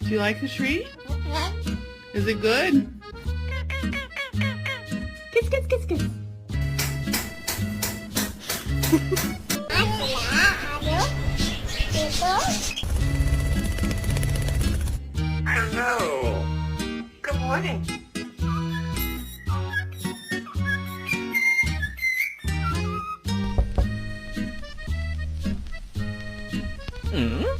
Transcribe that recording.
Do you like the tree? Is it good? Kiss, kiss, kiss, kiss. Hello. Good morning. Hmm?